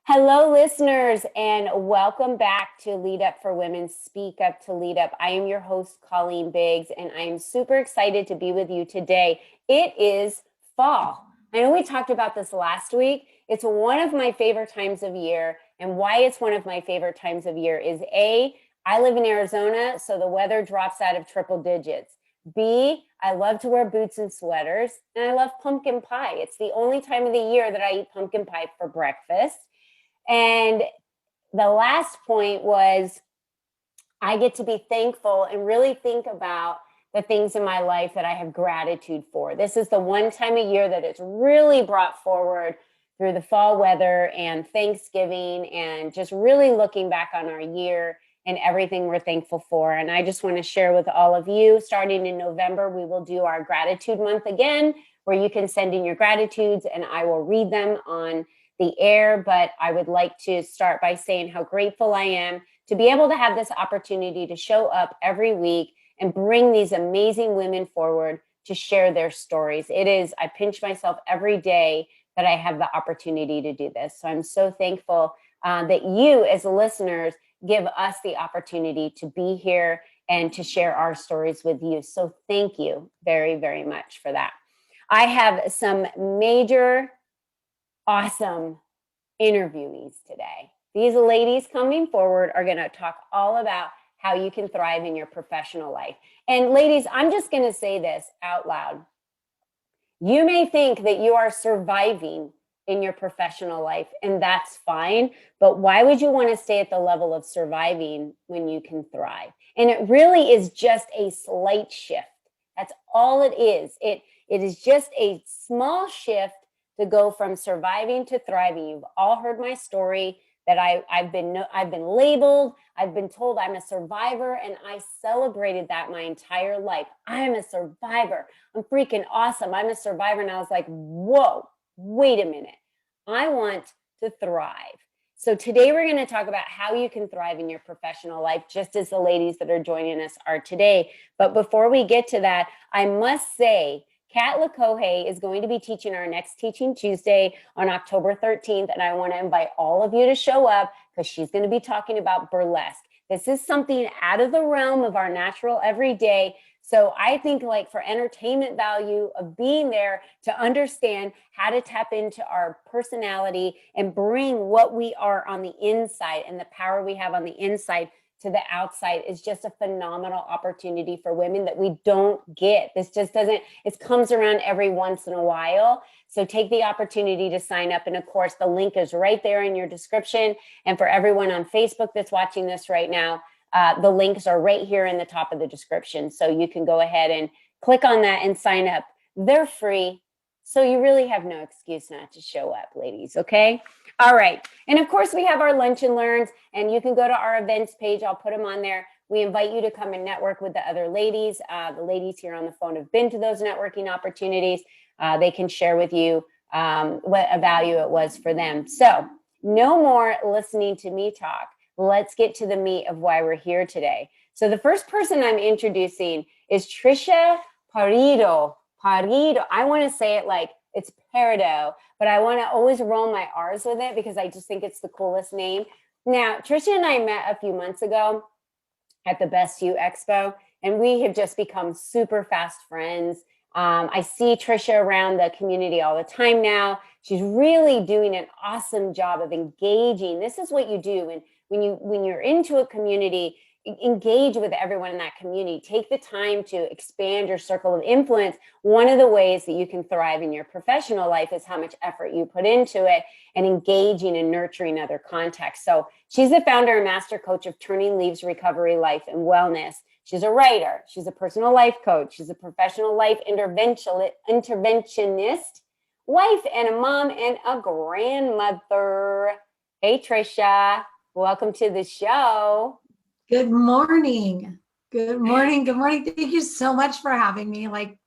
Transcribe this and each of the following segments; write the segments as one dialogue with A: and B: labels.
A: Hello, listeners, and welcome back to Lead Up for Women, Speak Up to Lead Up. I am your host, Colleen Biggs, and I am super excited to be with you today. It is fall. I know we talked about this last week. It's one of my favorite times of year, and why it's one of my favorite times of year is A, I live in Arizona, so the weather drops out of triple digits. B, I love to wear boots and sweaters, and I love pumpkin pie. It's the only time of the year that I eat pumpkin pie for breakfast. And the last point was I get to be thankful and really think about the things in my life that I have gratitude for. This is the one time of year that it's really brought forward through the fall weather and Thanksgiving and just really looking back on our year and everything we're thankful for. And I just want to share with all of you, starting in November, we will do our gratitude month again, where you can send in your gratitudes and I will read them on the air. But I would like to start by saying how grateful I am to be able to have this opportunity to show up every week and bring these amazing women forward to share their stories. I pinch myself every day that I have the opportunity to do this. So I'm so thankful that you as listeners give us the opportunity to be here and to share our stories with you. So thank you very, very much for that. I have some major awesome interviewees today. These ladies coming forward are going to talk all about how you can thrive in your professional life. And ladies, I'm just going to say this out loud. You may think that you are surviving in your professional life, and that's fine. But why would you want to stay at the level of surviving when you can thrive? And it really is just a slight shift. That's all it is. It is just a small shift to go from surviving to thriving. You've all heard my story that I've been labeled. I've been told I'm a survivor, and I celebrated that my entire life. I'm a survivor. I'm freaking awesome. I'm a survivor. And I was like, whoa, wait a minute. I want to thrive. So today we're going to talk about how you can thrive in your professional life, just as the ladies that are joining us are today. But before we get to that, I must say, Kat Lakohe is going to be teaching our next Teaching Tuesday on October 13th, and I want to invite all of you to show up because she's going to be talking about burlesque. This is something out of the realm of our natural everyday. So I think, like, for entertainment value of being there to understand how to tap into our personality and bring what we are on the inside and the power we have on the inside to the outside is just a phenomenal opportunity for women that we don't get. This just doesn't, it comes around every once in a while. So take the opportunity to sign up. And of course, the link is right there in your description. And for everyone on Facebook that's watching this right now, the links are right here in the top of the description. So you can go ahead and click on that and sign up. They're free. So you really have no excuse not to show up, ladies, okay? All right. And of course, we have our Lunch and Learns, and you can go to our events page. I'll put them on there. We invite you to come and network with the other ladies. The ladies here on the phone have been to those networking opportunities. They can share with you what a value it was for them. So no more listening to me talk. Let's get to the meat of why we're here today. So the first person I'm introducing is Tricia Parido. I want to say it like it's Parido, but I want to always roll my R's with it because I just think it's the coolest name. Now, Tricia and I met a few months ago at the Best You Expo, and we have just become super fast friends. I see Tricia around the community all the time now. She's really doing an awesome job of engaging. This is what you do when you're into a community. Engage with everyone in that community. Take the time to expand your circle of influence. One of the ways that you can thrive in your professional life is how much effort you put into it and engaging and nurturing other contexts. So she's the founder and master coach of Turning Leaves Recovery Life and Wellness. She's a writer. She's a personal life coach. She's a professional life interventionist, wife and a mom and a grandmother. Hey, Tricia. Welcome to the show.
B: Good morning. Good morning. Good morning. Thank you so much for having me. Like,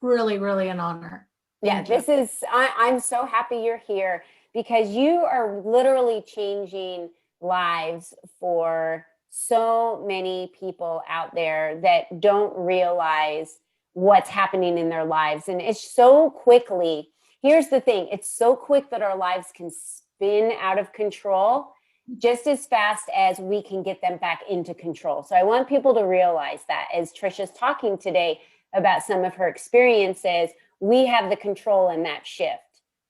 B: really, really an honor.
A: I'm so happy you're here because you are literally changing lives for so many people out there that don't realize what's happening in their lives. And it's so quickly, here's the thing, it's so quick that our lives can been out of control just as fast as we can get them back into control. So I want people to realize that as Tricia's talking today about some of her experiences, we have the control in that shift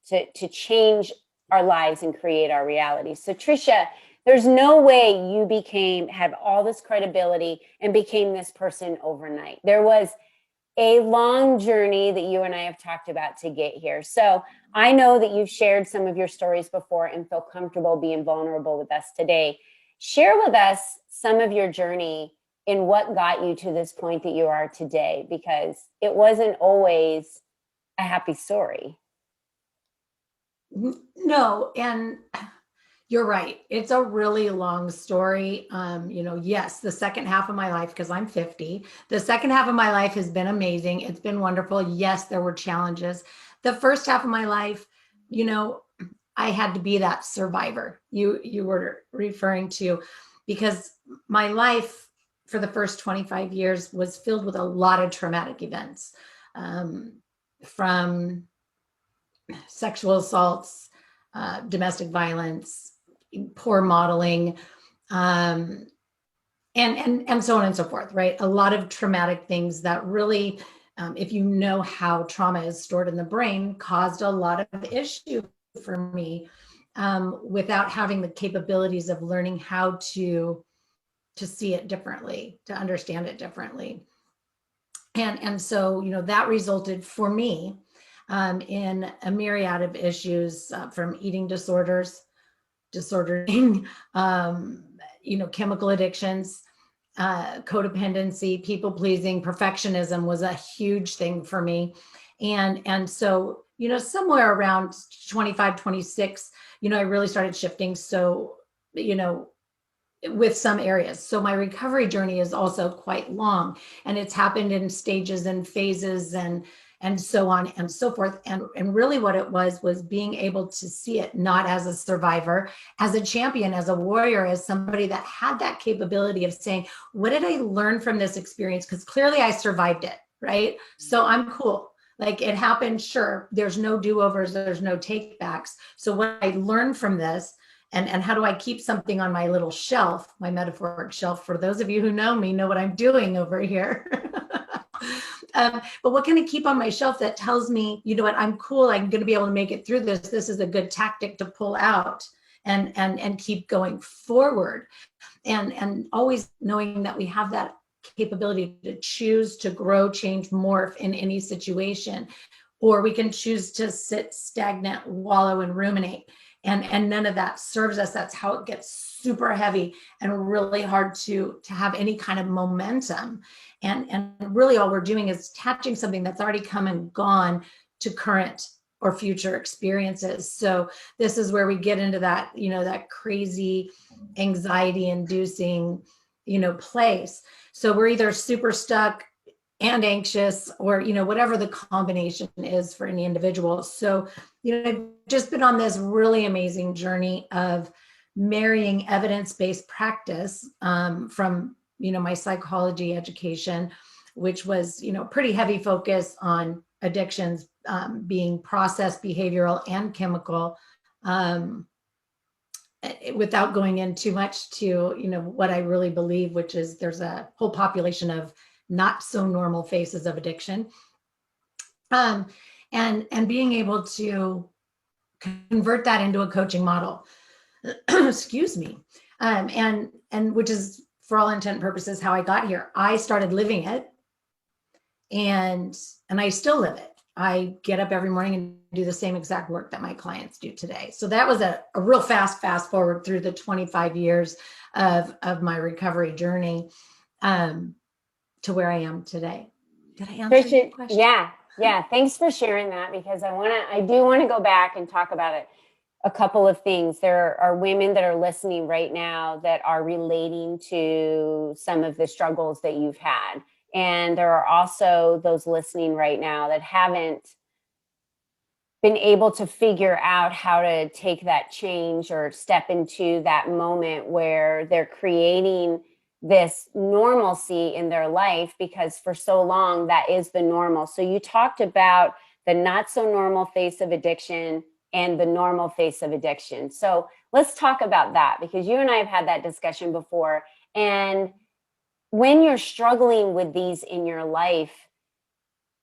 A: to change our lives and create our reality. So Tricia, there's no way you had all this credibility and became this person overnight. There was a long journey that you and I have talked about to get here. So I know that you've shared some of your stories before and feel comfortable being vulnerable with us today. Share with us some of your journey in what got you to this point that you are today, because it wasn't always a happy story.
B: No, and you're right. It's a really long story. Yes, the second half of my life, because I'm 50, the second half of my life has been amazing. It's been wonderful. Yes, there were challenges. The first half of my life, I had to be that survivor you were referring to, because my life for the first 25 years was filled with a lot of traumatic events, from sexual assaults, domestic violence, poor modeling, and so on and so forth, right? A lot of traumatic things that really, if you know how trauma is stored in the brain, caused a lot of issue for me, without having the capabilities of learning how to see it differently, to understand it differently. And so, that resulted for me, in a myriad of issues, from eating disorders, chemical addictions, codependency, people pleasing, perfectionism was a huge thing for me. And so, somewhere around 25, 26, I really started shifting. So, with some areas. So my recovery journey is also quite long, and it's happened in stages and phases and so on and so forth. And really what it was being able to see it not as a survivor, as a champion, as a warrior, as somebody that had that capability of saying, what did I learn from this experience? Because clearly I survived it, right? So I'm cool. Like, it happened, sure. There's no do-overs, there's no take-backs. So what I learned from this, and how do I keep something on my little shelf, my metaphoric shelf? For those of you who know me, know what I'm doing over here. But what can I keep on my shelf that tells me, you know what, I'm cool, I'm going to be able to make it through this. This is a good tactic to pull out and keep going forward. And always knowing that we have that capability to choose to grow, change, morph in any situation, or we can choose to sit stagnant, wallow, and ruminate. And none of that serves us. That's how it gets super heavy and really hard to have any kind of momentum. And really all we're doing is attaching something that's already come and gone to current or future experiences. So this is where we get into that, that crazy anxiety inducing, place. So we're either super stuck and anxious, or whatever the combination is for any individual. So I've just been on this really amazing journey of marrying evidence-based practice, from my psychology education, which was pretty heavy focus on addictions, being process, behavioral, and chemical, without going in too much to what I really believe, which is there's a whole population of not so normal faces of addiction, and being able to convert that into a coaching model. Excuse me. And which is, for all intent and purposes, how I got here. I started living it, and I still live it. I get up every morning and do the same exact work that my clients do today. So that was a real fast forward through the 25 years of my recovery journey, to where I am today. Did I answer your question?
A: Yeah. Thanks for sharing that, because I do want to go back and talk about it. A couple of things. There are women that are listening right now that are relating to some of the struggles that you've had. And there are also those listening right now that haven't been able to figure out how to take that change or step into that moment where they're creating this normalcy in their life, because for so long that is the normal. So you talked about the not so normal face of addiction, and the normal face of addiction. So let's talk about that, because you and I have had that discussion before. And when you're struggling with these in your life,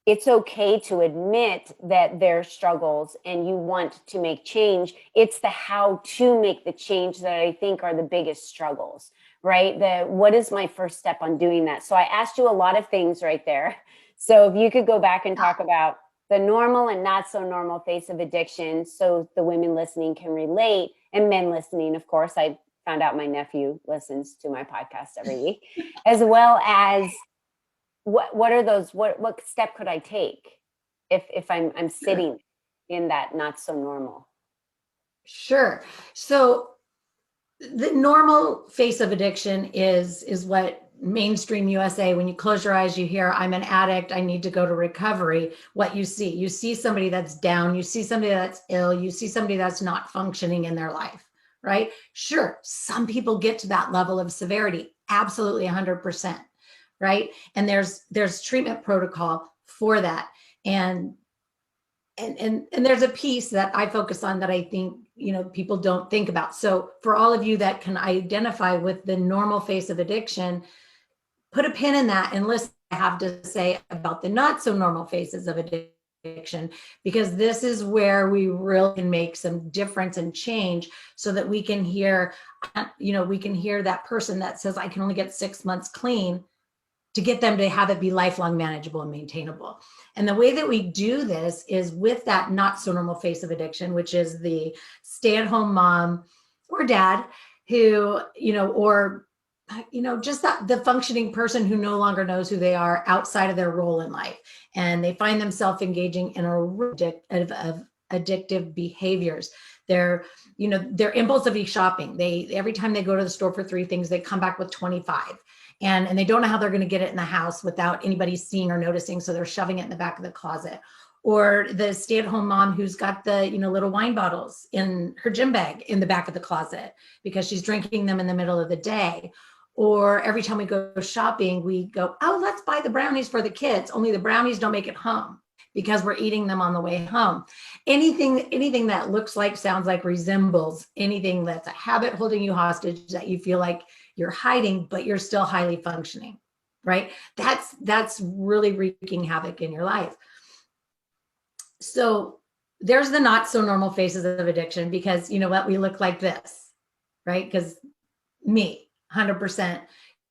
A: it's okay to admit that there are struggles and you want to make change. It's the how to make the change that I think are the biggest struggles, right? What is my first step on doing that? So I asked you a lot of things right there. So if you could go back and talk about the normal and not so normal face of addiction, so the women listening can relate, and men listening, of course. I found out my nephew listens to my podcast every week, as well as what are those, what step could I take if I'm sitting in that not so normal?
B: Sure. So the normal face of addiction is what mainstream USA, when you close your eyes, you hear, I'm an addict, I need to go to recovery. What you see somebody that's down, you see somebody that's ill, you see somebody that's not functioning in their life, right? Sure, some people get to that level of severity, absolutely 100%, right? And there's treatment protocol for that. And there's a piece that I focus on that I think, people don't think about. So for all of you that can identify with the normal face of addiction, put a pin in that and listen what I have to say about the not so normal faces of addiction, because this is where we really can make some difference and change, so that we can hear, we can hear that person that says, I can only get 6 months clean, to get them to have it be lifelong manageable and maintainable. And the way that we do this is with that not so normal face of addiction, which is the stay-at-home mom or dad who, or just the functioning person who no longer knows who they are outside of their role in life. And they find themselves engaging in of addictive behaviors. They're impulsively shopping. Every time they go to the store for 3 things, they come back with 25. And they don't know how they're going to get it in the house without anybody seeing or noticing. So they're shoving it in the back of the closet. Or the stay-at-home mom who's got the, little wine bottles in her gym bag in the back of the closet because she's drinking them in the middle of the day. Or every time we go shopping, we go, oh, let's buy the brownies for the kids. Only the brownies don't make it home because we're eating them on the way home. Anything that looks like, sounds like, resembles anything that's a habit holding you hostage that you feel like you're hiding, but you're still highly functioning, right? That's really wreaking havoc in your life. So there's the not so normal faces of addiction, because you know what, we look like this, right? Because me, 100%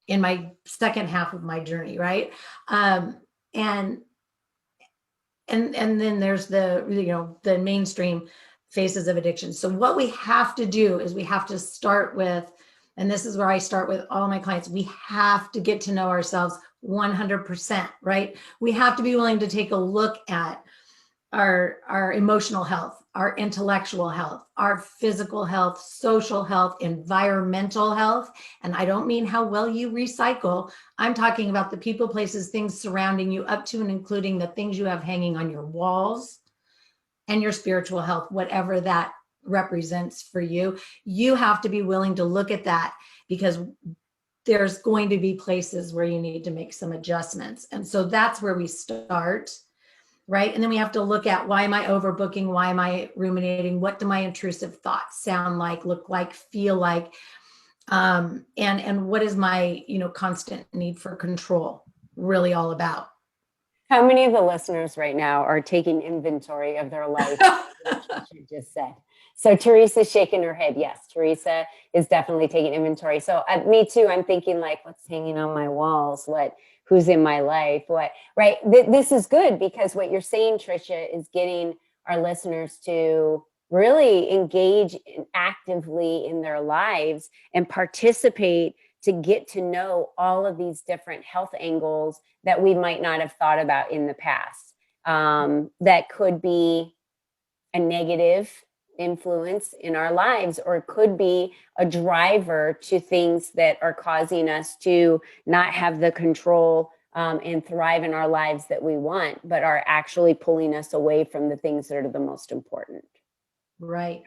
B: in my second half of my journey, right? And then there's the mainstream faces of addiction. So what we have to do is we have to start with, and this is where I start with all my clients, we have to get to know ourselves 100%, right? We have to be willing to take a look at our emotional health, our intellectual health, our physical health, social health, environmental health. And I don't mean how well you recycle. I'm talking about the people, places, things surrounding you, up to and including the things you have hanging on your walls, and your spiritual health, whatever that represents for you. You have to be willing to look at that, because there's going to be places where you need to make some adjustments. And so that's where we start. Right. And then we have to look at, why am I overbooking? Why am I ruminating? What do my intrusive thoughts sound like, look like, feel like? And what is my, constant need for control really all about?
A: How many of the listeners right now are taking inventory of their life? What you just said. So Theresa's shaking her head. Yes, Theresa is definitely taking inventory. So me too. I'm thinking like, what's hanging on my walls? Who's in my life? What, right? This is good, because what you're saying, Tricia, is getting our listeners to really engage actively in their lives and participate, to get to know all of these different health angles that we might not have thought about in the past. That could be a negative influence in our lives, or it could be a driver to things that are causing us to not have the control and thrive in our lives that we want, but are actually pulling us away from the things that are the most important.
B: Right.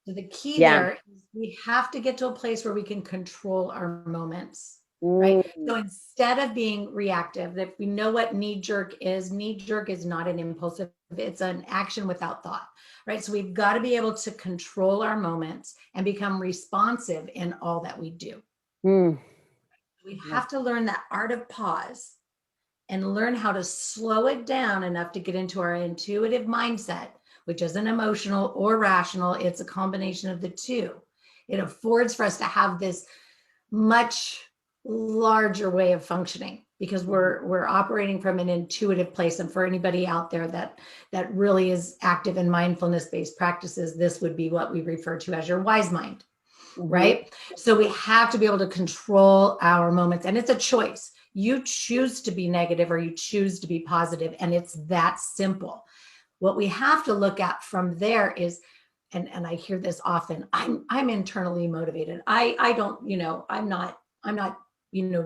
B: So the key
A: Yeah.
B: there is we have to get to a place where we can control our moments, right? So instead of being reactive, if we know what knee jerk is not an impulsive It's an action without thought, right? So we've got to be able to control our moments and become responsive in all that we do.
A: Mm.
B: We have to learn that art of pause and learn how to slow it down enough to get into our intuitive mindset, which isn't emotional or rational. It's a combination of the two. It affords for us to have this much larger way of functioning because we're operating from an intuitive place. And for anybody out there that really is active in mindfulness-based practices, this would be what we refer to as your wise mind. Right? So we have to be able to control our moments, and it's a choice. You choose to be negative or you choose to be positive, and it's that simple. What we have to look at from there is, and I hear this often, I'm internally motivated. I don't, I'm not,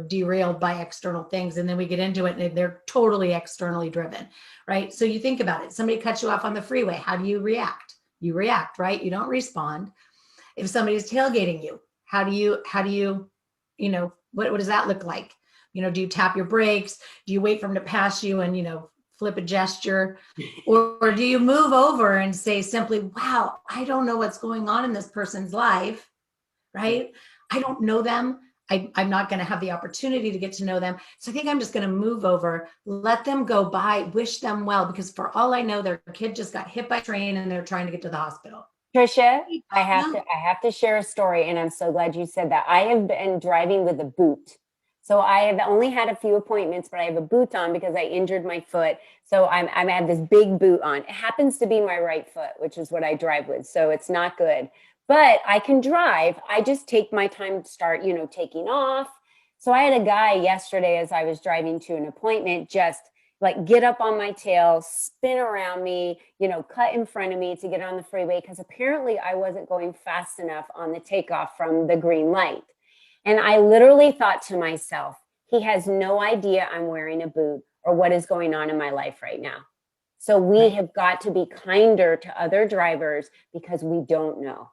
B: derailed by external things. And then we get into it and they're totally externally driven, right? So you think about it. Somebody cuts you off on the freeway. How do you react? You react, right? You don't respond. If somebody's tailgating you, how do you, what does that look like? Do you tap your brakes? Do you wait for them to pass you and, flip a gesture? Or do you move over and say simply, wow, I don't know what's going on in this person's life, right? I don't know them. I'm not going to have the opportunity to get to know them. So I think I'm just going to move over, let them go by, wish them well, because for all I know, their kid just got hit by a train and they're trying to get to the hospital.
A: Tricia, I have to share a story, and I'm so glad you said that. I have been driving with a boot. So I have only had a few appointments, but I have a boot on because I injured my foot. So I have this big boot on. It happens to be my right foot, which is what I drive with. So it's not good, but I can drive. I just take my time to start, taking off. So I had a guy yesterday as I was driving to an appointment, just like get up on my tail, spin around me, cut in front of me to get on the freeway because apparently I wasn't going fast enough on the takeoff from the green light. And I literally thought to myself, he has no idea I'm wearing a boot or what is going on in my life right now. So we have got to be kinder to other drivers because we don't know.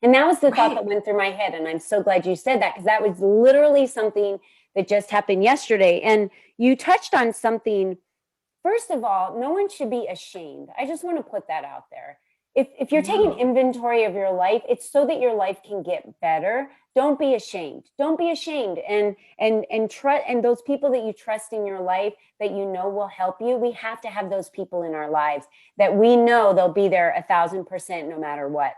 A: And that was the thought that went through my head. And I'm so glad you said that because that was literally something that just happened yesterday. And you touched on something. First of all, no one should be ashamed. I just want to put that out there. If you're taking inventory of your life, it's so that your life can get better. Don't be ashamed. Don't be ashamed. And trust, and those people that you trust in your life that will help you. We have to have those people in our lives that we know they'll be there 1,000% no matter what.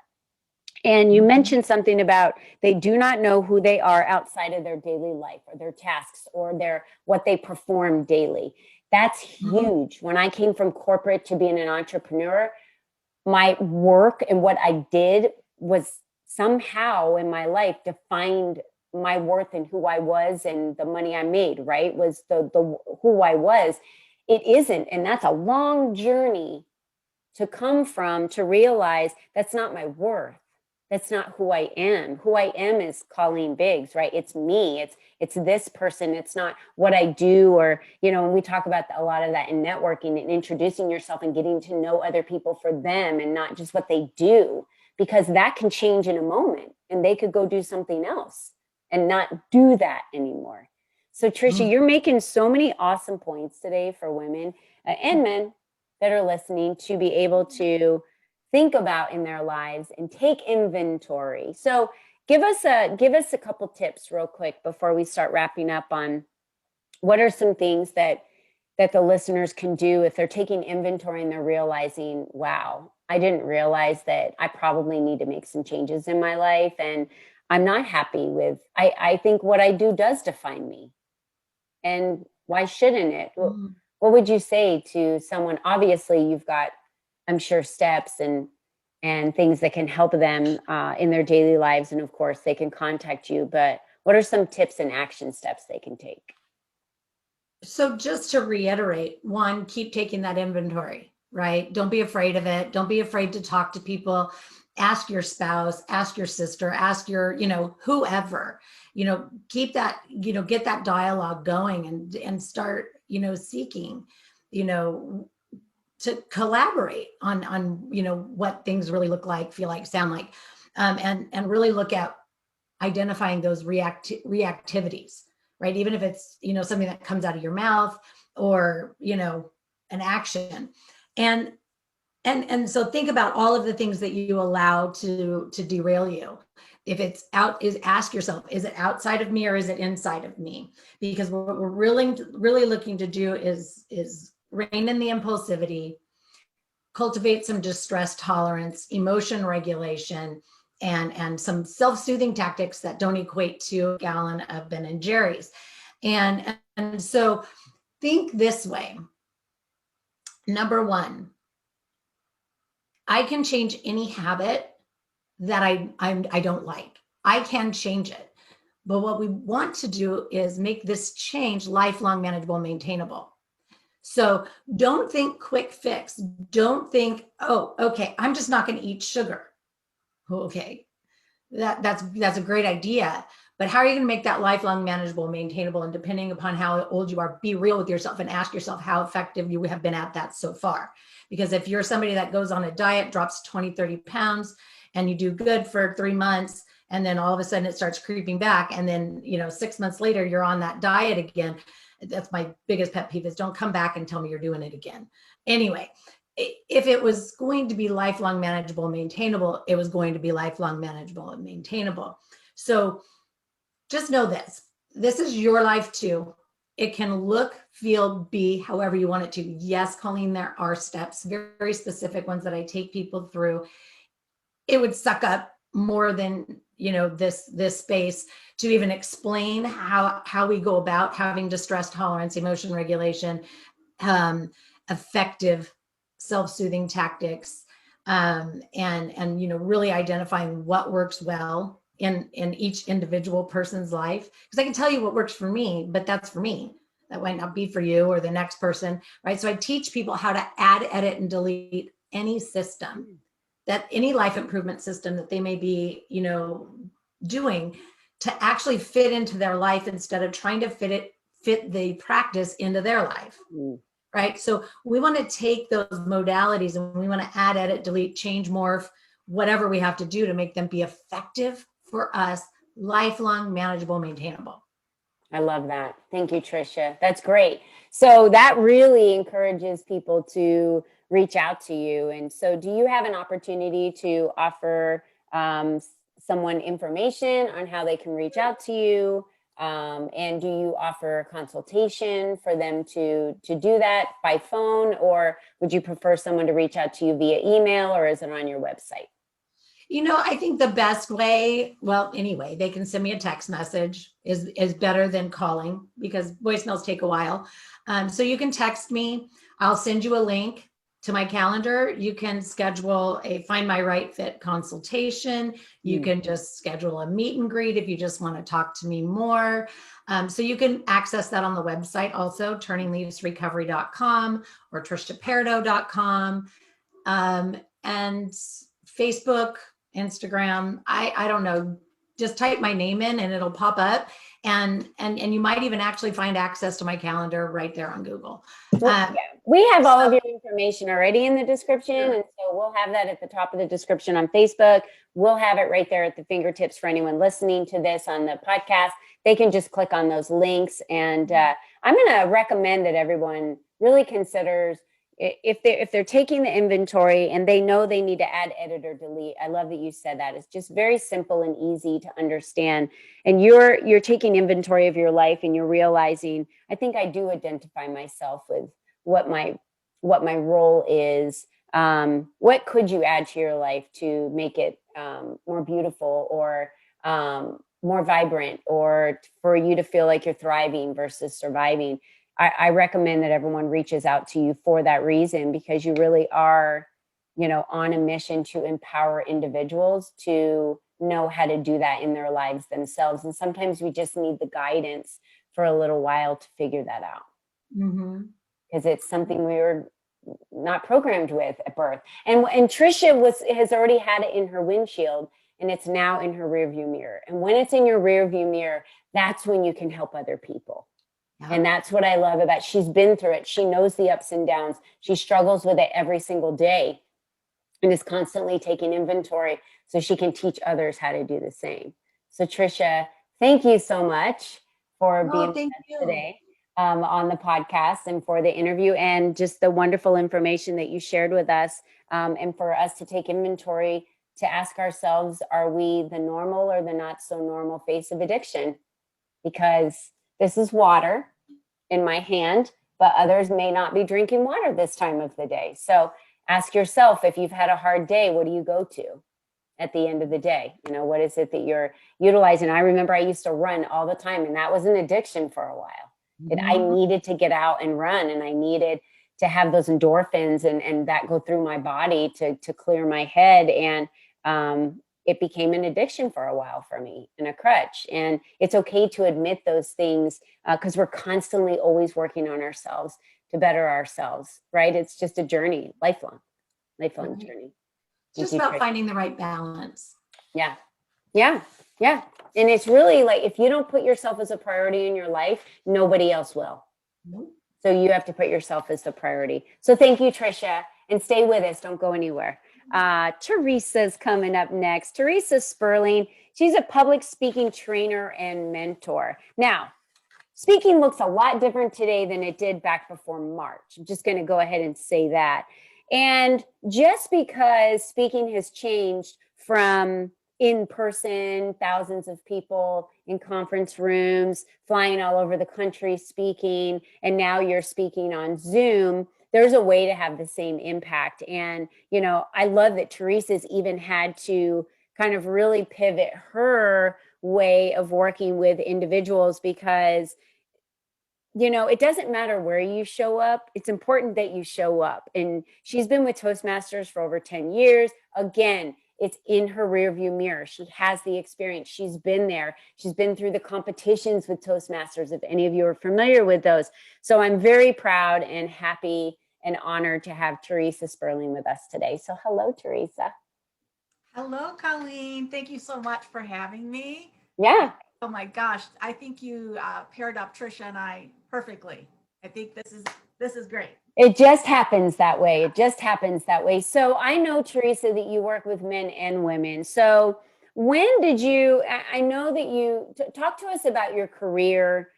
A: And you mentioned something about they do not know who they are outside of their daily life or their tasks or what they perform daily. That's huge. When I came from corporate to being an entrepreneur, my work and what I did was somehow in my life defined my worth and who I was and the money I made, right? Was the who I was. It isn't. And that's a long journey to come from to realize that's not my worth. That's not who I am. Who I am is Colleen Biggs, right? It's me. It's this person. It's not what I do. Or, when we talk about a lot of that in networking and introducing yourself and getting to know other people for them and not just what they do, because that can change in a moment and they could go do something else and not do that anymore. So Tricia, you're making so many awesome points today for women and men that are listening to be able to think about in their lives and take inventory. So give us a couple tips real quick before we start wrapping up on what are some things that the listeners can do if they're taking inventory and they're realizing, wow, I didn't realize that I probably need to make some changes in my life and I'm not happy with, I think what I do does define me. And why shouldn't it? What would you say to someone? Obviously, you've got, I'm sure, steps and things that can help them in their daily lives. And of course, they can contact you. But what are some tips and action steps they can take?
B: So just to reiterate, one, keep taking that inventory, right? Don't be afraid of it. Don't be afraid to talk to people. Ask your spouse, ask your sister, ask your, whoever, keep that, get that dialogue going and start, seeking, to collaborate on, what things really look like, feel like, sound like, and really look at identifying those reactivities, right? Even if it's, something that comes out of your mouth or, an action. And And so think about all of the things that you allow to derail you. If it's out, ask yourself, is it outside of me or is it inside of me? Because what we're really looking to do is rein in the impulsivity, cultivate some distress tolerance, emotion regulation, and some self-soothing tactics that don't equate to a gallon of Ben and Jerry's. And so think this way. Number one, I can change any habit that I don't like. I can change it. But what we want to do is make this change lifelong, manageable, maintainable. So don't think quick fix. Don't think, oh, okay, I'm just not going to eat sugar. Okay, that's a great idea. But how are you going to make that lifelong, manageable, maintainable? And depending upon how old you are, be real with yourself and ask yourself how effective you have been at that so far. Because if you're somebody that goes on a diet, drops 20, 30 pounds, and you do good for 3 months, and then all of a sudden it starts creeping back, and then 6 months later you're on that diet again. That's my biggest pet peeve, is don't come back and tell me you're doing it again. Anyway, if it was going to be lifelong, manageable, maintainable, it was going to be lifelong, manageable, and maintainable. So just know this is your life too. It can look, feel, be however you want it to. Yes, Colleen, there are steps, very, very specific ones that I take people through. It would suck up more than this space to even explain how we go about having distress tolerance, emotion regulation, effective self-soothing tactics, and really identifying what works well in each individual person's life. Because I can tell you what works for me, but that's for me. That might not be for you or the next person, right? So I teach people how to add, edit, and delete any system, that any life improvement system that they may be, doing, to actually fit into their life instead of trying to fit the practice into their life. Right? So we want to take those modalities and we want to add, edit, delete, change, morph, whatever we have to do to make them be effective for us, lifelong, manageable, maintainable.
A: I love that. Thank you, Tricia. That's great. So that really encourages people to reach out to you. And so do you have an opportunity to offer someone information on how they can reach out to you? And do you offer a consultation for them to do that by phone, or would you prefer someone to reach out to you via email, or is it on your website?
B: I think the best way, well, anyway, they can send me a text message is better than calling, because voicemails take a while. So you can text me. I'll send you a link to my calendar. You can schedule a Find My Right Fit consultation. You can just schedule a meet and greet if you just want to talk to me more. So you can access that on the website also, turningleavesrecovery.com or triciaparido.com. And Facebook, Instagram, I don't know, just type my name in and it'll pop up. And you might even actually find access to my calendar right there on Google.
A: We have all of your information already in the description. Sure. And so we'll have that at the top of the description on Facebook. We'll have it right there at the fingertips for anyone listening to this on the podcast. They can just click on those links. And I'm going to recommend that everyone really considers, if they're taking the inventory and they know they need to add, edit, or delete. I love that you said that. It's just very simple and easy to understand. And you're taking inventory of your life and you're realizing, I think I do identify myself with what my role is. What could you add to your life to make it more beautiful, or more vibrant, or for you to feel like you're thriving versus surviving? I recommend that everyone reaches out to you for that reason, because you really are, on a mission to empower individuals to know how to do that in their lives themselves. And sometimes we just need the guidance for a little while to figure that out. Because it's something we were not programmed with at birth. And Tricia has already had it in her windshield, and it's now in her rearview mirror. And when it's in your rearview mirror, that's when you can help other people. And that's what I love about, she's been through it. She knows the ups and downs. She struggles with it every single day and is constantly taking inventory so she can teach others how to do the same. So Tricia, thank you so much for being with us today. on the podcast and for the interview and just the wonderful information that you shared with us, and for us to take inventory to ask ourselves, are we the normal or the not so normal face of addiction? Because this is water in my hand, but others may not be drinking water this time of the day. So ask yourself, if you've had a hard day, what do you go to at the end of the day? You know, what is it that you're utilizing? I remember I used to run all the time, and that was an addiction for a while. I needed to get out and run, and I needed to have those endorphins and that go through my body to clear my head. And it became an addiction for a while for me, and a crutch. And it's okay to admit those things, because we're constantly always working on ourselves to better ourselves, right? It's just a journey, lifelong
B: Right.
A: journey.
B: Just about finding the right balance.
A: Yeah. Yeah. Yeah. And it's really like, if you don't put yourself as a priority in your life, nobody else will.
B: Nope.
A: So you have to put yourself as the priority. So thank you, Tricia, and stay with us. Don't go anywhere. Theresa's coming up next. Theresa Sperling. She's a public speaking trainer and mentor. Now, speaking looks a lot different today than it did back before March. I'm just going to go ahead and say that. And just because speaking has changed from in person, thousands of people in conference rooms, flying all over the country speaking, and now you're speaking on Zoom, there's a way to have the same impact. And, you know, I love that Theresa's even had to kind of really pivot her way of working with individuals, because you know, it doesn't matter where you show up. It's important that you show up. And she's been with Toastmasters for over 10 years. Again, it's in her rearview mirror. She has the experience. She's been there. She's been through the competitions with Toastmasters, if any of you are familiar with those. So I'm very proud and happy and honored to have Theresa Sperling with us today. So hello, Theresa.
C: Hello, Colleen. Thank you so much for having me.
A: Yeah.
C: Oh my gosh, I think you paired up Tricia and I perfectly. I think this is great.
A: It just happens that way. It just happens that way. So I know, Theresa, that you work with men and women. So when did you, I know that you, talk to us about your career,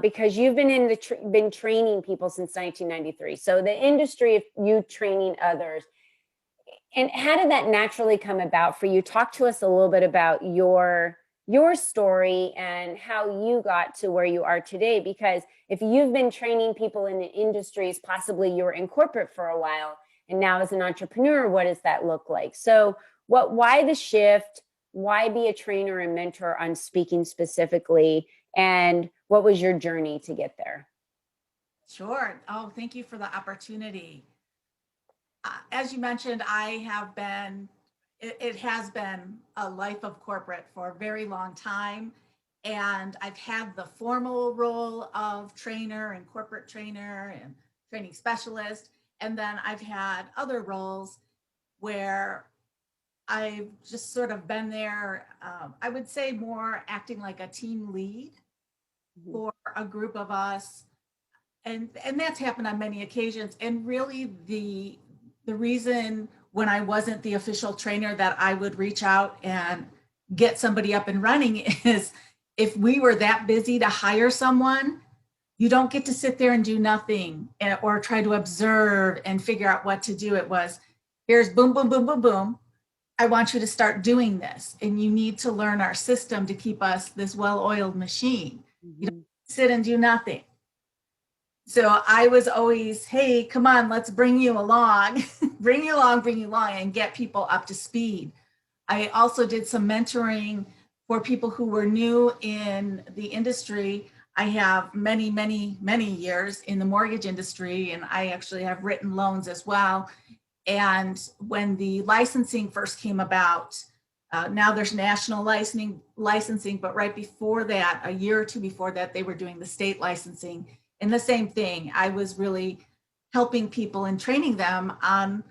A: because you've been in been training people since 1993. So the industry of you training others. And how did that naturally come about for you? Talk to us a little bit about your story and how you got to where you are today. Because if you've been training people in the industries, possibly you were in corporate for a while, and now as an entrepreneur, what does that look like? So why the shift? Why be a trainer and mentor on speaking specifically? And what was your journey to get there?
C: Sure. Oh, thank you for the opportunity. As you mentioned, it has been a life of corporate for a very long time. And I've had the formal role of trainer and corporate trainer and training specialist. And then I've had other roles where I've just sort of been there. I would say more acting like a team lead for a group of us. And that's happened on many occasions. And really the reason when I wasn't the official trainer that I would reach out and get somebody up and running is if we were that busy to hire someone, you don't get to sit there and do nothing or try to observe and figure out what to do. It was, here's boom, boom, boom, boom, boom. I want you to start doing this. And you need to learn our system to keep us this well-oiled machine. You don't sit and do nothing. So I was always, hey, come on, let's bring you along, bring you along, and get people up to speed. I also did some mentoring for people who were new in the industry. I have many, many, many years in the mortgage industry, and I actually have written loans as well. And when the licensing first came about, now there's national licensing, but right before that, a year or two before that, they were doing the state licensing. And the same thing, I was really helping people and training them on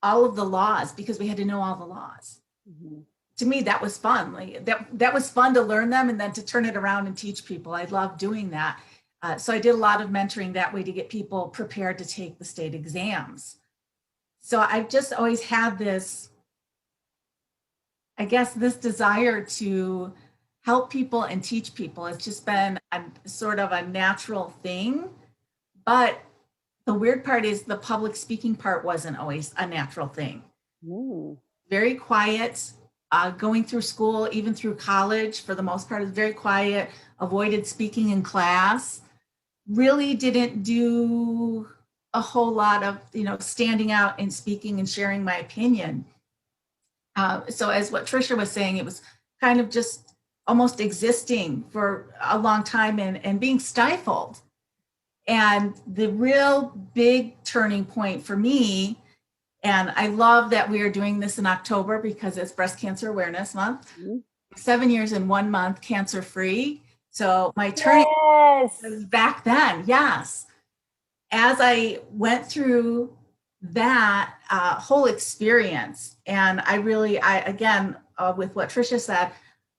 C: all of the laws because we had to know all the laws. Mm-hmm. To me, that was fun. Like that was fun to learn them and then to turn it around and teach people. I love doing that. So I did a lot of mentoring that way to get people prepared to take the state exams. So I've just always had this, I guess, this desire to help people and teach people. It's just been a sort of a natural thing. But the weird part is the public speaking part wasn't always a natural thing.
A: Ooh.
C: Very quiet, going through school, even through college, for the most part, is very quiet, avoided speaking in class, really didn't do a whole lot of, standing out and speaking and sharing my opinion. So as what Tricia was saying, it was kind of just almost existing for a long time and being stifled. And the real big turning point for me, and I love that we are doing this in October because it's Breast Cancer Awareness Month.
A: Mm-hmm.
C: 7 years and 1 month cancer free. So my turning was back then, yes. As I went through that whole experience, and again, with what Tricia said,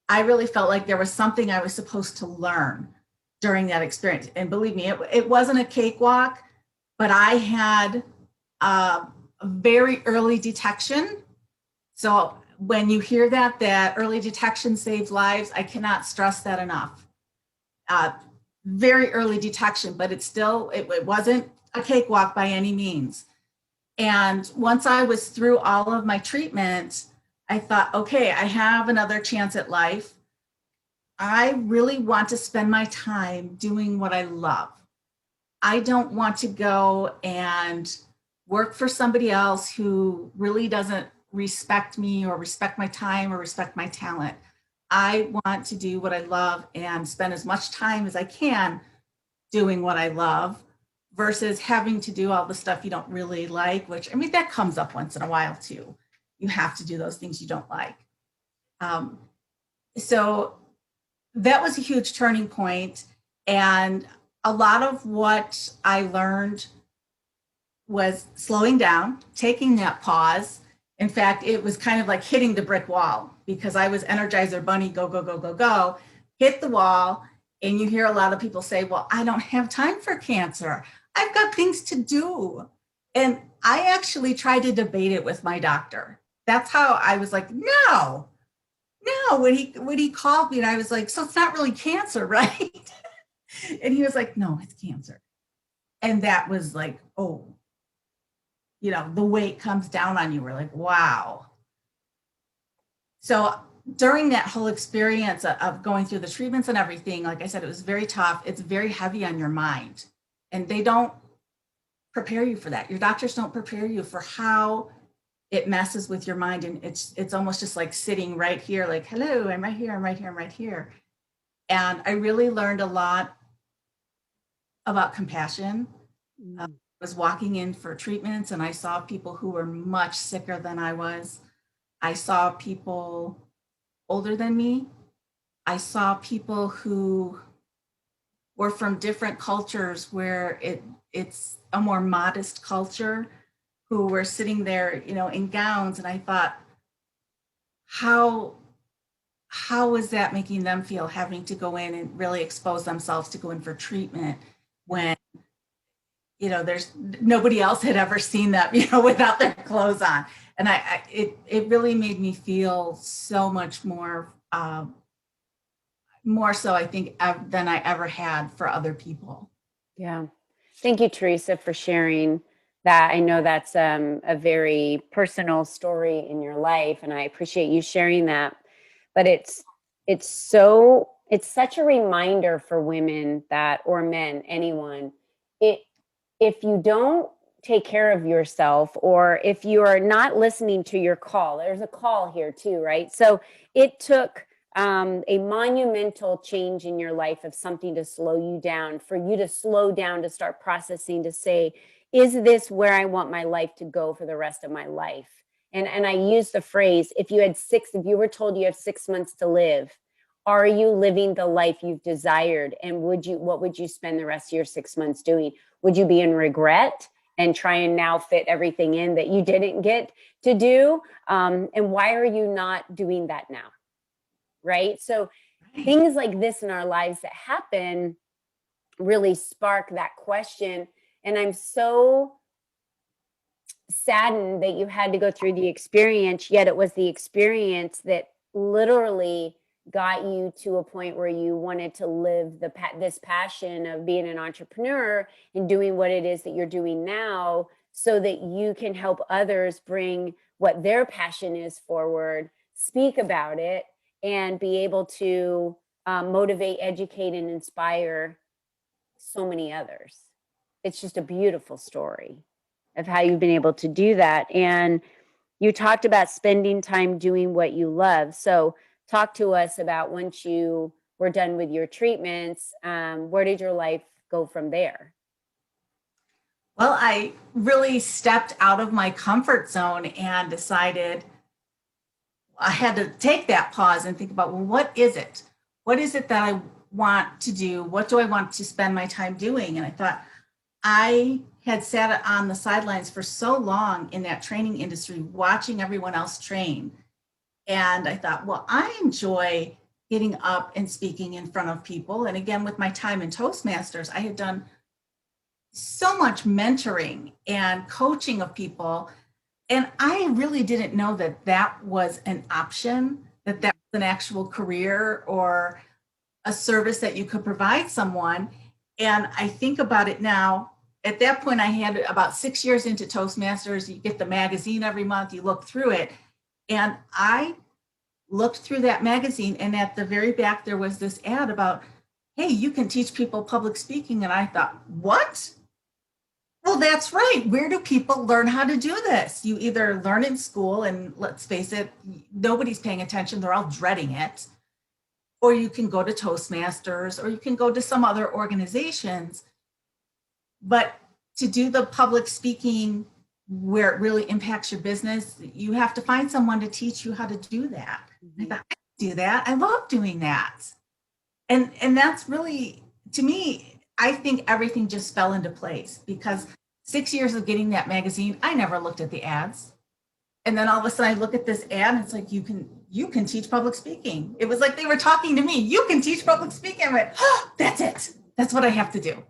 C: I really felt like there was something I was supposed to learn during that experience. And believe me, it wasn't a cakewalk, but I had a very early detection. So when you hear that early detection saves lives, I cannot stress that enough. Very early detection, but it wasn't a cakewalk by any means. And once I was through all of my treatment, I thought, okay, I have another chance at life. I really want to spend my time doing what I love. I don't want to go and work for somebody else who really doesn't respect me or respect my time or respect my talent. I want to do what I love and spend as much time as I can doing what I love versus having to do all the stuff you don't really like, which, I mean, that comes up once in a while too. You have to do those things you don't like. So that was a huge turning point. And a lot of what I learned was slowing down, taking that pause. In fact, it was kind of like hitting the brick wall because I was Energizer Bunny, go, go, go, go, go, hit the wall. And you hear a lot of people say, well, I don't have time for cancer. I've got things to do. And I actually tried to debate it with my doctor. That's how I was like, no, when he called me and I was like, so it's not really cancer, right? And he was like, no, it's cancer. And that was like, oh, the weight comes down on you. We're like, wow. So during that whole experience of going through the treatments and everything, like I said, it was very tough. It's very heavy on your mind. And they don't prepare you for that. Your doctors don't prepare you for how it messes with your mind. And it's almost just like sitting right here, like, hello, I'm right here, I'm right here, I'm right here. And I really learned a lot about compassion. I was walking in for treatments and I saw people who were much sicker than I was. I saw people older than me. I saw people who were from different cultures where it's a more modest culture, who were sitting there, in gowns. And I thought, how is that making them feel, having to go in and really expose themselves to go in for treatment when, there's nobody else had ever seen them, without their clothes on. And it really made me feel so much more so, I think, than I ever had for other people.
A: Yeah. Thank you, Theresa, for sharing that. I know that's a very personal story in your life, and I appreciate you sharing that. But it's such a reminder for women or men, anyone. If you don't take care of yourself, or if you are not listening to your call, there's a call here too, right? So it took a monumental change in your life of something to slow you down, for you to slow down, to start processing, to say, is this where I want my life to go for the rest of my life? And I use the phrase, if you were told you have 6 months to live, are you living the life you've desired? And what would you spend the rest of your 6 months doing? Would you be in regret and try and now fit everything in that you didn't get to do? And why are you not doing that now? Right? So things like this in our lives that happen really spark that question. And I'm so saddened that you had to go through the experience, yet it was the experience that literally got you to a point where you wanted to live this passion of being an entrepreneur and doing what it is that you're doing now, so that you can help others bring what their passion is forward, speak about it, and be able to motivate, educate, and inspire so many others. It's just a beautiful story of how you've been able to do that. And you talked about spending time doing what you love. So talk to us about, once you were done with your treatments, where did your life go from there?
C: Well, I really stepped out of my comfort zone and decided I had to take that pause and think about, well, what is it? What is it that I want to do? What do I want to spend my time doing? And I thought, I had sat on the sidelines for so long in that training industry, watching everyone else train. And I thought, well, I enjoy getting up and speaking in front of people. And again, with my time in Toastmasters, I had done so much mentoring and coaching of people. And I really didn't know that that was an option, that that was an actual career or a service that you could provide someone. And I think about it now. At that point, I had about 6 years into Toastmasters. You get the magazine every month, you look through it. And I looked through that magazine, and at the very back, there was this ad about, hey, you can teach people public speaking. And I thought, what? Well, that's right. Where do people learn how to do this? You either learn in school, and let's face it, nobody's paying attention. They're all dreading it. Or you can go to Toastmasters, or you can go to some other organizations. But to do the public speaking where it really impacts your business, you have to find someone to teach you how to do that. I thought, I can do that. I love doing that. And that's really, to me, I think everything just fell into place, because 6 years of getting that magazine, I never looked at the ads. And then all of a sudden I look at this ad, and it's like, you can teach public speaking. It was like they were talking to me. You can teach public speaking. I went, oh, that's it. That's what I have to do.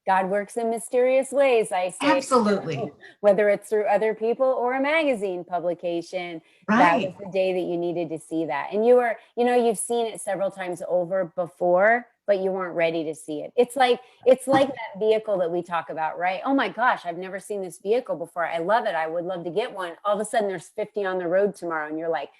A: God works in mysterious ways, I say.
C: Absolutely.
A: Whether it's through other people or a magazine publication, that was
C: Right.
A: the day that you needed to see that. And you've seen it several times over before, but you weren't ready to see it. It's like that vehicle that we talk about, right? Oh my gosh, I've never seen this vehicle before. I love it. I would love to get one. All of a sudden there's 50 on the road tomorrow, and you're like,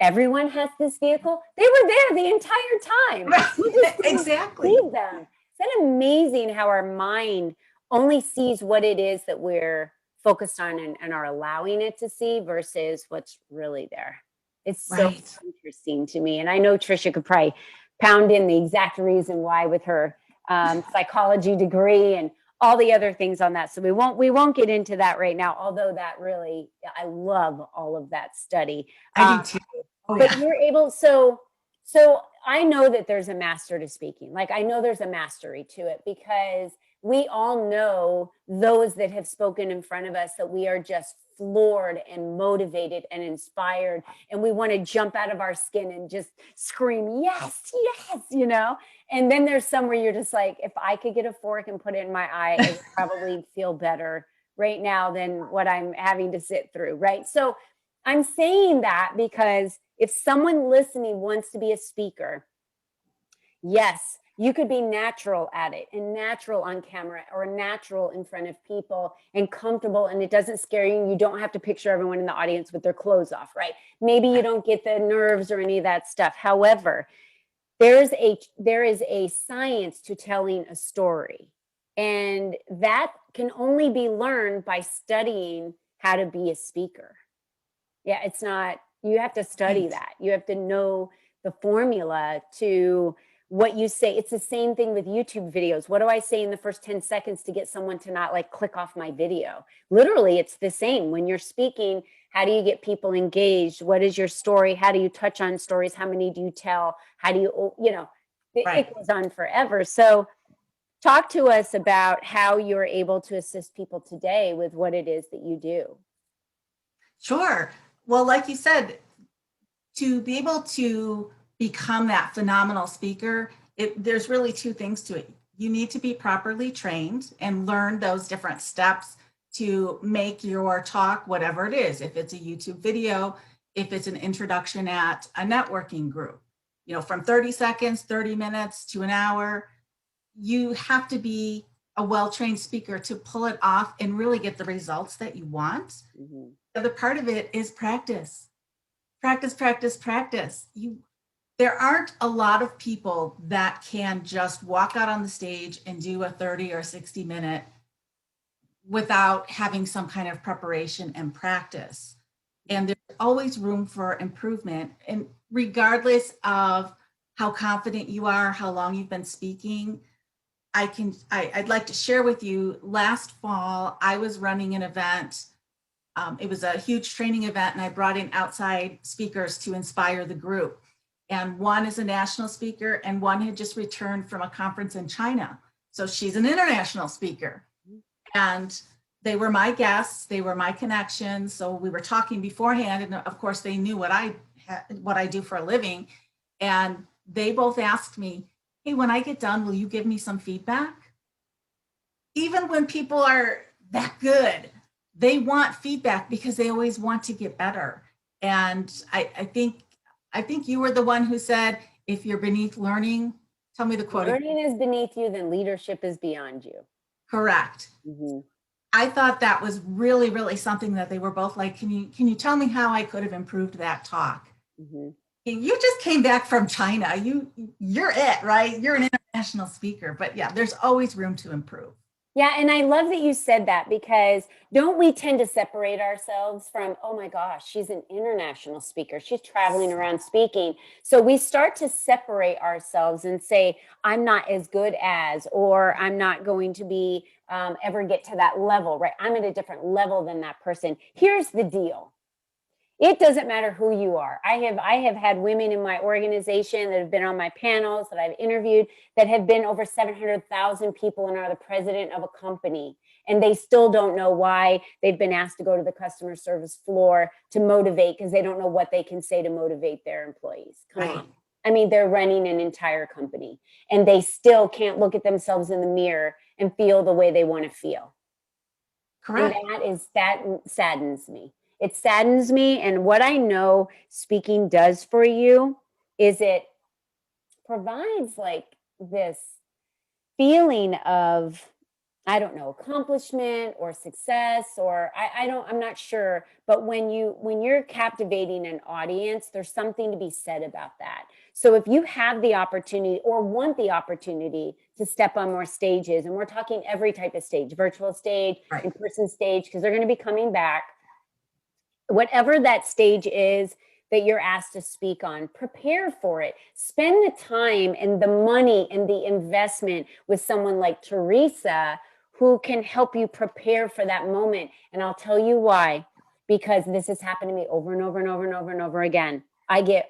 A: everyone has this vehicle? They were there the entire time. You just didn't
C: Exactly.
A: see them. Isn't that amazing how our mind only sees what it is that we're focused on and are allowing it to see versus what's really there? It's so
C: Right.
A: interesting to me. And I know Tricia could probably pound in the exact reason why with her psychology degree and all the other things on that. So we won't get into that right now, although that really, I love all of that study.
C: I do too. Oh,
A: But
C: yeah.
A: you're able, so I know that there's a master to speaking. Like, I know there's a mastery to it, because we all know those that have spoken in front of us that we are just floored and motivated and inspired, and we want to jump out of our skin and just scream, yes, yes. And then there's some where you're just like, if I could get a fork and put it in my eye, it would probably feel better right now than what I'm having to sit through, right? So I'm saying that because if someone listening wants to be a speaker, yes, you could be natural at it, and natural on camera, or natural in front of people, and comfortable, and it doesn't scare you. You don't have to picture everyone in the audience with their clothes off, right? Maybe you don't get the nerves or any of that stuff. However, there is a science to telling a story, and that can only be learned by studying how to be a speaker. Yeah, it's not, you have to study
C: Right.
A: that. You have to know the formula to what you say. It's the same thing with YouTube videos. What do I say in the first 10 seconds to get someone to not like click off my video? Literally, it's the same. When you're speaking, how do you get people engaged? What is your story? How do you touch on stories? How many do you tell? How do
C: Right.
A: it goes on forever. So talk to us about how you're able to assist people today with what it is that you do.
C: Sure. Well, like you said, to be able to become that phenomenal speaker, there's really two things to it. You need to be properly trained and learn those different steps to make your talk, whatever it is, if it's a YouTube video, if it's an introduction at a networking group. from 30 seconds, 30 minutes to an hour. You have to be a well-trained speaker to pull it off and really get the results that you want.
A: Mm-hmm.
C: The other part of it is practice. Practice, practice, practice. There aren't a lot of people that can just walk out on the stage and do a 30 or 60 minute without having some kind of preparation and practice. And there's always room for improvement. And regardless of how confident you are, how long you've been speaking, I'd like to share with you, last fall, I was running an event. It was a huge training event, and I brought in outside speakers to inspire the group. And one is a national speaker, and one had just returned from a conference in China. So she's an international speaker. And they were my guests, they were my connections. So we were talking beforehand, and of course they knew what I do for a living. And they both asked me, hey, when I get done, will you give me some feedback? Even when people are that good, they want feedback because they always want to get better. And I think you were the one who said, if you're beneath learning, tell me the quote.
A: Learning is beneath you, then leadership is beyond you.
C: Correct.
A: Mm-hmm.
C: I thought that was really, really something that they were both like, can you tell me how I could have improved that talk?
A: Mm-hmm.
C: You just came back from China. You're it, right? You're an international speaker, but yeah, there's always room to improve.
A: Yeah, and I love that you said that, because don't we tend to separate ourselves from, oh my gosh, she's an international speaker, she's traveling around speaking. So we start to separate ourselves and say, I'm not as good as, or I'm not going to be ever get to that level, right? I'm at a different level than that person. Here's the deal. It doesn't matter who you are. I have had women in my organization that have been on my panels that I've interviewed that have been over 700,000 people and are the president of a company. And they still don't know why they've been asked to go to the customer service floor to motivate, because they don't know what they can say to motivate their employees. Come on. I mean, they're running an entire company and they still can't look at themselves in the mirror and feel the way they want to feel.
C: Correct.
A: And that saddens me. It saddens me. And what I know speaking does for you is it provides like this feeling of, I don't know, accomplishment or success, or I'm not sure. But when you're captivating an audience, there's something to be said about that. So if you have the opportunity or want the opportunity to step on more stages, and we're talking every type of stage, virtual stage,
C: right,
A: in-person stage, because they're going to be coming back, whatever that stage is that you're asked to speak on, prepare for it. Spend the time and the money and the investment with someone like Theresa, who can help you prepare for that moment. And I'll tell you why, because this has happened to me over and over and over and over and over again. I get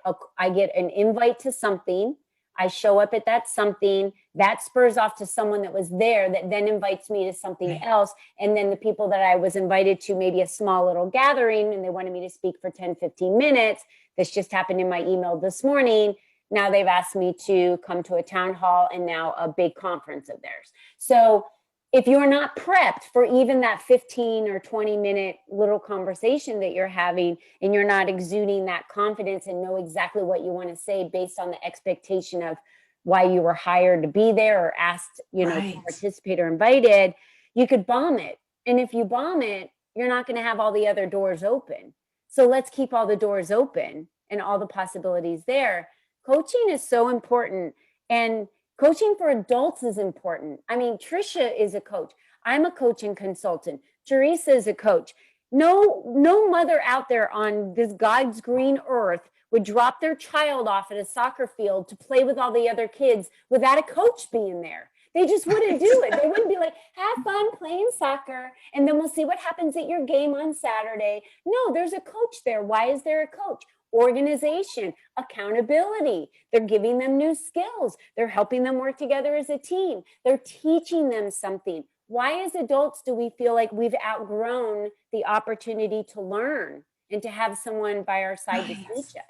A: an invite to something. I show up at that something, that spurs off to someone that was there that then invites me to something else. And then the people that I was invited to, maybe a small little gathering, and they wanted me to speak for 10, 15 minutes. This just happened in my email this morning. Now they've asked me to come to a town hall and now a big conference of theirs. So if you're not prepped for even that 15 or 20-minute little conversation that you're having, and you're not exuding that confidence and know exactly what you want to say based on the expectation of why you were hired to be there or asked, to participate or invited, you could bomb it. And if you bomb it, you're not going to have all the other doors open. So let's keep all the doors open and all the possibilities there. Coaching is so important. And coaching for adults is important. I mean, Tricia is a coach. I'm a coach and consultant. Theresa is a coach. No mother out there on this God's green earth would drop their child off at a soccer field to play with all the other kids without a coach being there. They just wouldn't do it. They wouldn't be like, have fun playing soccer, and then we'll see what happens at your game on Saturday. No, there's a coach there. Why is there a coach? Organization, accountability. They're giving them new skills. They're helping them work together as a team. They're teaching them something. Why, as adults, do we feel like we've outgrown the opportunity to learn and to have someone by our side to teach us?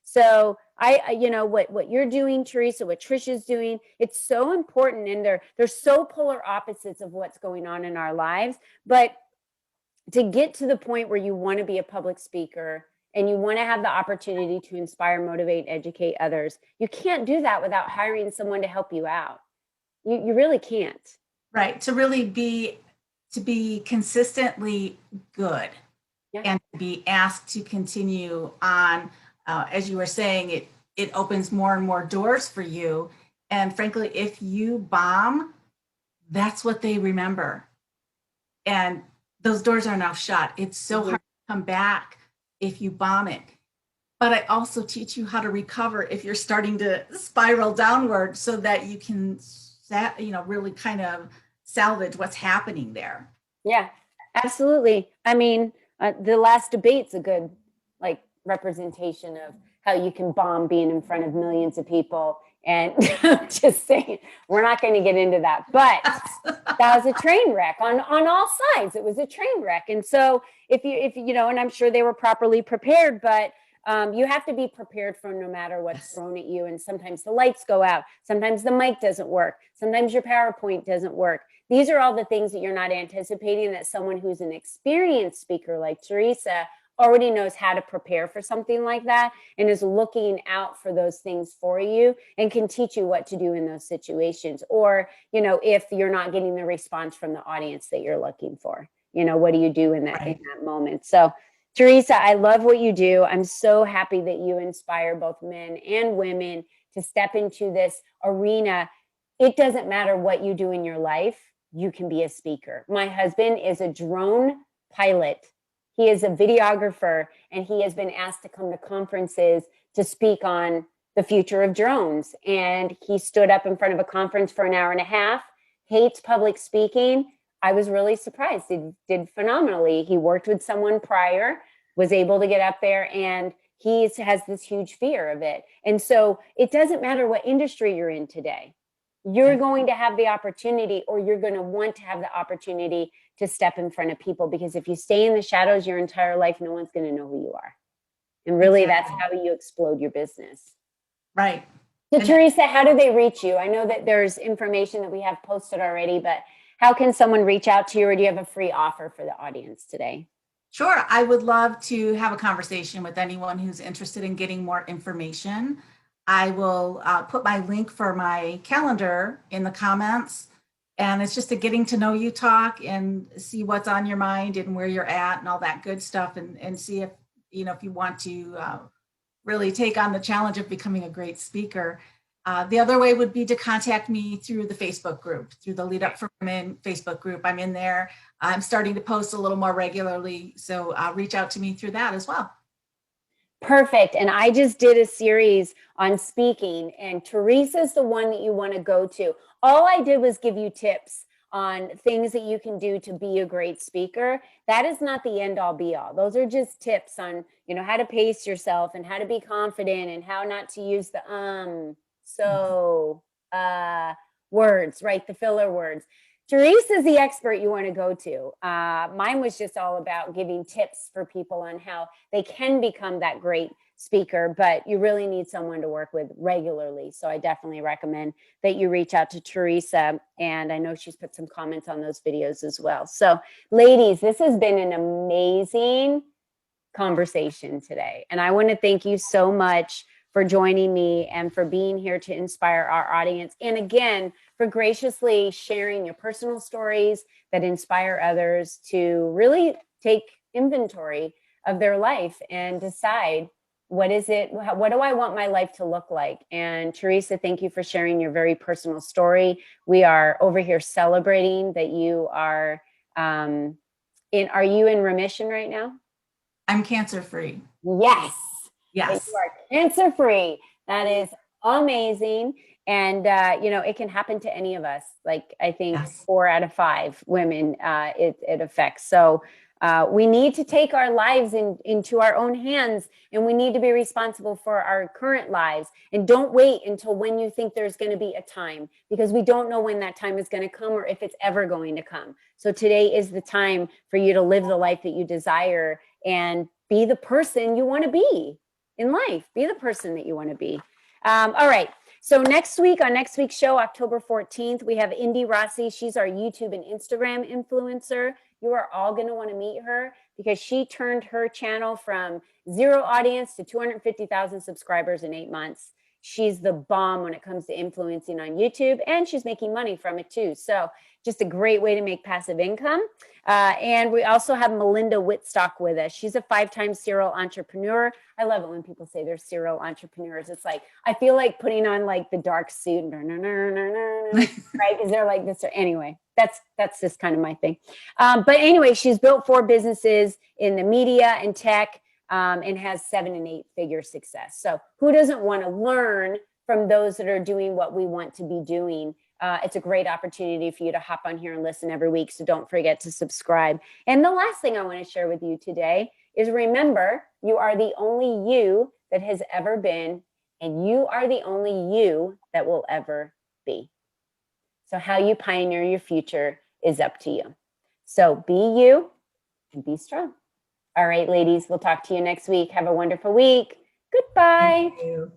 A: So what you're doing, Theresa, what Tricia's doing, it's so important. And they're so polar opposites of what's going on in our lives. But to get to the point where you want to be a public speaker and you want to have the opportunity to inspire, motivate, educate others, you can't do that without hiring someone to help you out. You really can't.
C: Right. To really to be consistently good,
A: Yeah.
C: and to be asked to continue on. As you were saying, it opens more and more doors for you. And frankly, if you bomb, that's what they remember. And those doors are now shut. It's so hard to come back if you bomb it. But I also teach you how to recover if you're starting to spiral downward, so that you can, really kind of salvage what's happening there.
A: Yeah, absolutely. I mean, the last debate's a good like representation of how you can bomb being in front of millions of people. And just saying, we're not going to get into that, but that was a train wreck on all sides. It was a train wreck. And so if you know, and I'm sure they were properly prepared, but you have to be prepared for no matter what's thrown at you. And sometimes the lights go out. Sometimes the mic doesn't work. Sometimes your PowerPoint doesn't work. These are all the things that you're not anticipating, that someone who's an experienced speaker like Theresa already knows how to prepare for something like that and is looking out for those things for you and can teach you what to do in those situations. Or, you know, if you're not getting the response from the audience that you're looking for, you know, what do you do in that, in that moment? So Theresa, I love what you do. I'm so happy that you inspire both men and women to step into this arena. It doesn't matter what you do in your life, you can be a speaker. My husband is a drone pilot. He is a videographer, and he has been asked to come to conferences to speak on the future of drones. And he stood up in front of a conference for an hour and a half, hates public speaking. I was really surprised. He did phenomenally. He worked with someone prior, was able to get up there, and he has this huge fear of it. And so it doesn't matter what industry you're in today. You're going to have the opportunity, or you're going to want to have the opportunity to step in front of people, because if you stay in the shadows your entire life, no one's going to know who you are. And really, that's how you explode your business.
C: Right.
A: So Theresa, how do they reach you? I know that there's information that we have posted already, but how can someone reach out to you, or do you have a free offer for the audience today?
C: Sure. I would love to have a conversation with anyone who's interested in getting more information. I will put my link for my calendar in the comments. And it's just a getting to know you talk and see what's on your mind and where you're at and all that good stuff, and see if, if you want to really take on the challenge of becoming a great speaker. The other way would be to contact me through the Facebook group, through the Lead Up for Women Facebook group. I'm in there. I'm starting to post a little more regularly, so reach out to me through that as well.
A: Perfect. And I just did a series on speaking, and Theresa's the one that you want to go to. All I did was give you tips on things that you can do to be a great speaker. That is not the end all be all. Those are just tips on, how to pace yourself and how to be confident and how not to use the so words, right? The filler words. Theresa's the expert you want to go to. Mine was just all about giving tips for people on how they can become that great speaker, but you really need someone to work with regularly. So I definitely recommend that you reach out to Theresa. And I know she's put some comments on those videos as well. So ladies, this has been an amazing conversation today. And I want to thank you so much for joining me and for being here to inspire our audience. And again, for graciously sharing your personal stories that inspire others to really take inventory of their life and decide, what do I want my life to look like? And Theresa, thank you for sharing your very personal story. We are over here celebrating that you are are you in remission right now?
C: I'm cancer-free.
A: Yes.
C: Yes.
A: You are cancer-free. That is amazing. And, it can happen to any of us. Like, I think 4 out of 5 women it affects. So we need to take our lives into our own hands, and we need to be responsible for our current lives. And don't wait until when you think there's going to be a time, because we don't know when that time is going to come or if it's ever going to come. So today is the time for you to live the life that you desire and be the person you want to be in life. Be the person that you want to be. All right. So next week, on next week's show, October 14th, we have Indy Rossi. She's our YouTube and Instagram influencer. You are all going to want to meet her because she turned her channel from 0 audience to 250,000 subscribers in 8 months. She's the bomb when it comes to influencing on YouTube, and she's making money from it too. So just a great way to make passive income. And we also have Melinda Whitstock with us. She's a 5-time serial entrepreneur. I love it when people say they're serial entrepreneurs. It's like, I feel like putting on like the dark suit, right? Because they're like this. Anyway, that's just kind of my thing. But anyway, she's built 4 businesses in the media and tech, and has 7- and 8-figure success. So who doesn't want to learn from those that are doing what we want to be doing? It's a great opportunity for you to hop on here and listen every week. So don't forget to subscribe. And the last thing I want to share with you today is, remember, you are the only you that has ever been, and you are the only you that will ever be. So how you pioneer your future is up to you. So be you and be strong. All right, ladies, we'll talk to you next week. Have a wonderful week. Goodbye.
B: Thank you.